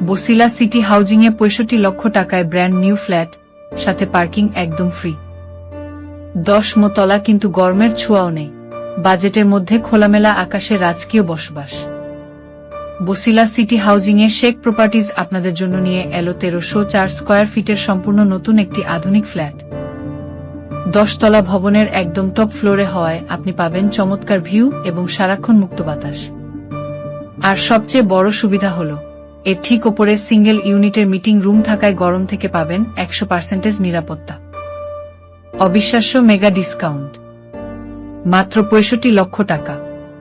Basila city হাউজিংয়ে ৬৫ লক্ষ টাকায় brand new flat, সাথে পার্কিং একদম ফ্রি। ১০ তলা, কিন্তু গরমের ছোঁয়াও নেই। বাজেটের মধ্যে খোলামেলা আকাশে রাজকীয় বসবাস। বসিলা সিটি হাউজিংয়ে শেখ প্রপার্টিজ আপনাদের জন্য নিয়ে এলো ১৩০৪ স্কয়ার ফিটের সম্পূর্ণ নতুন একটি আধুনিক ফ্ল্যাট। ১০ তলা ভবনের একদম টপ ফ্লোরে হওয়ায় আপনি পাবেন চমৎকার ভিউ এবং সারাক্ষণ মুক্ত বাতাস। আর সবচেয়ে বড় সুবিধা হল, এর ঠিক ওপরে সিঙ্গেল ইউনিটের মিটিং রুম থাকায় গরম থেকে পাবেন ১০০% নিরাপত্তা। অবিশ্বাস্য মেগা ডিসকাউন্ট, মাত্র ৬৫ লক্ষ টাকা।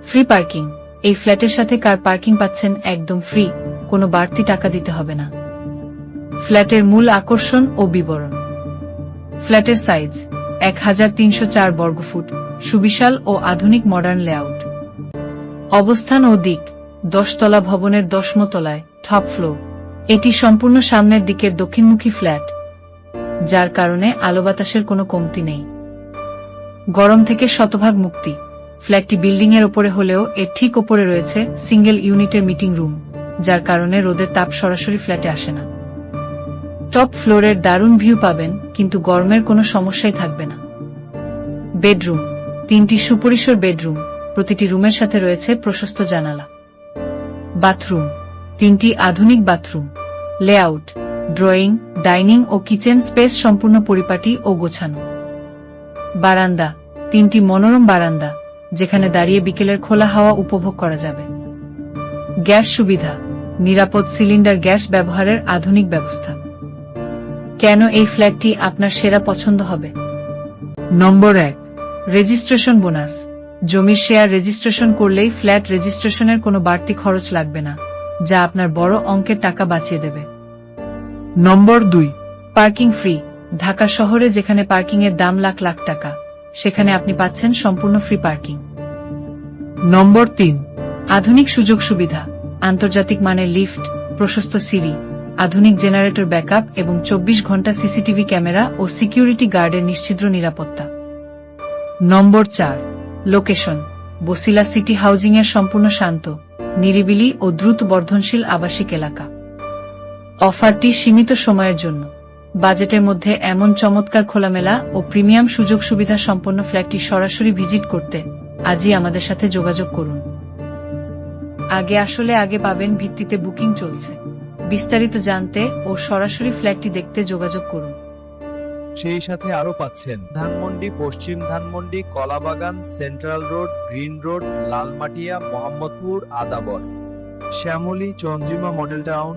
Free parking. এই ফ্ল্যাটের সাথে কার পার্কিং পাচ্ছেন একদম ফ্রি, কোনো বাড়তি টাকা দিতে হবে না। ফ্ল্যাটের মূল আকর্ষণ ও বিবরণ। ফ্ল্যাটের সাইজ ১৩০৪ বর্গফুট, সুবিশাল ও আধুনিক মডার্ন লেআউট। অবস্থান ও দিক: ১০ তলা ভবনের ১০ম তলায়, টপ ফ্লোর। এটি সম্পূর্ণ সামনের দিকের দক্ষিণমুখী ফ্ল্যাট, যার কারণে আলো বাতাসের কোনো কমতি নেই। গরম থেকে শতভাগ মুক্তি। ফ্ল্যাটটি বিল্ডিং এর ওপরে হলেও এর ঠিক ওপরে রয়েছে সিঙ্গেল ইউনিটের মিটিং রুম, যার কারণে রোদের তাপ সরাসরি ফ্ল্যাটে আসে না। টপ ফ্লোরের দারুণ ভিউ পাবেন, কিন্তু গরমের কোনো সমস্যাই থাকবে না। বেডরুম: ৩টি সুপরিসর বেডরুম, প্রতিটি রুমের সাথে রয়েছে প্রশস্ত জানালা। বাথরুম: 3টি আধুনিক বাথরুম। লেআউট: ড্রয়িং, ডাইনিং ও কিচেন স্পেস সম্পূর্ণ পরিপাটি ও গোছানো। বারান্দা: 3টি মনোরম বারান্দা, যেখানে দাঁড়িয়ে বিকেলের খোলা হাওয়া উপভোগ করা যাবে। গ্যাস সুবিধা: নিরাপদ সিলিন্ডার গ্যাস ব্যবহারের আধুনিক ব্যবস্থা। কেন এই ফ্ল্যাটটি আপনার সেরা পছন্দ হবে? নম্বর ১, রেজিস্ট্রেশন বোনাস। জমির শেয়ার রেজিস্ট্রেশন করলেই ফ্ল্যাট রেজিস্ট্রেশনের কোনো বাড়তি খরচ লাগবে না, যা আপনার বড় অঙ্কের টাকা বাঁচিয়ে দেবে। নম্বর ২, পার্কিং ফ্রি। ঢাকা শহরে যেখানে পার্কিং এর দাম লাখ লাখ টাকা, সেখানে আপনি পাচ্ছেন সম্পূর্ণ ফ্রি পার্কিং। নম্বর ৩, আধুনিক সুযোগ সুবিধা। আন্তর্জাতিক মানের লিফট, প্রশস্ত সিঁড়ি, আধুনিক জেনারেটর ব্যাকআপ এবং ২৪ ঘন্টা সিসিটিভি ক্যামেরা ও সিকিউরিটি গার্ডের নিশ্চিদ্র নিরাপত্তা। নম্বর ৪, লোকেশন। বসিলা সিটি হাউজিংয়ের সম্পূর্ণ শান্ত, নিরিবিলি ও দ্রুত বর্ধনশীল আবাসিক এলাকা। অফারটি সীমিত সময়ের জন্য। বাজেটের মধ্যে এমন চমৎকার খোলামেলা ও প্রিমিয়াম সুযোগ সুবিধা সম্পন্ন ফ্ল্যাটটি সরাসরি ভিজিট করতে আজই আমাদের সাথে যোগাযোগ করুন। আগে পাবেন ভিত্তিতে বুকিং চলছে। বিস্তারিত জানতে ও সরাসরি ফ্ল্যাটটি দেখতে যোগাযোগ করুন। সেই সাথে আরো পাচ্ছেন ধানমন্ডি, পশ্চিম Dhanmondi, Kalabagan, central road, green road, Lalmatia, Mohammadpur, Adabor, Shyamoli, Chandrima model town,